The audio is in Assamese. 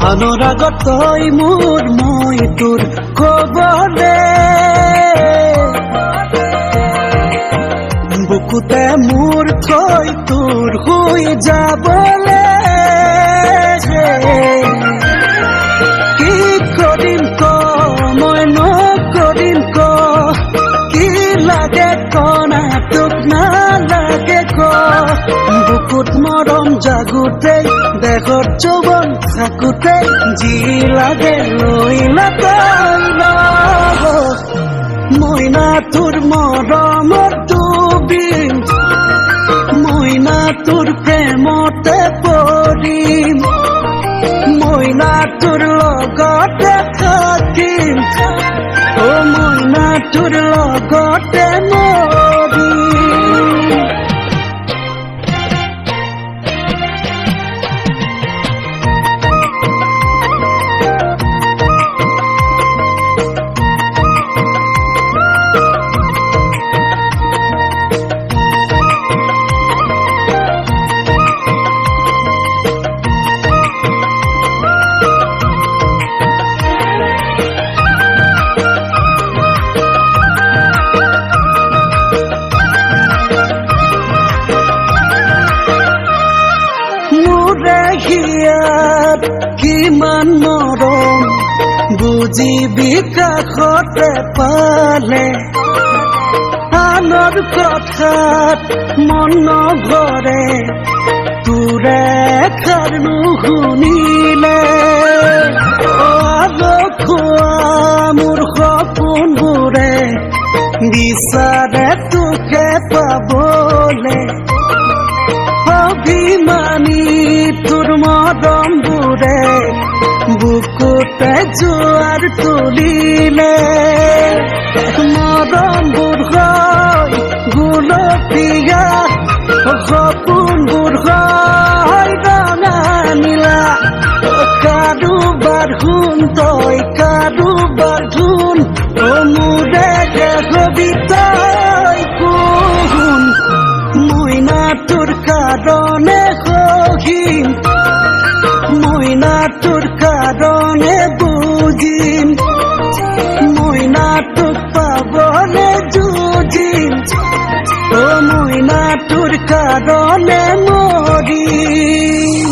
অনুৰাগত তই মোৰ মই তোৰ খবৰে বুকুতে মোৰ থৈ তোৰ হৈ যাবলে কি কৰিম ক মই নকৰিম ক কি লাগে কনা তোক নালাগে ক বুকুত মৰম জাগুতে দেহত যৌৱন থাকোতে যি লাগে লৈ মইনা তোৰ মৰমত ডুবিম মইনা তোৰ প্ৰেমতে পৰিম মইনা তোৰ লগতে থাকিম অ মইনা তোৰ লগতে মৰিম কিমান মৰম বুজিবি কাষতে পালে আনৰ কথাত মন নভৰে তোৰে কাৰ নুশুনিলে খোৱা মোৰ সপোনবোৰে বিচাৰে তোকে পাবলে অভিমানী তোৰ মৰমবোৰে বুকুতে জোৱাৰ তুলিলে মৰমবোৰ হয় গুলপীয়া সপোনবোৰ হয় ৰঙা নীলা কাৰোবাৰ শুন তই কাৰোবাৰ শুন মোৰে হবি তই কোন মইনা তোৰ কাৰণে সহিম মইনা তোৰ কাৰণে বুজিম মইনা তোক পাবলে যুঁজিম অ মইনা তোৰ কাৰণে মৰিম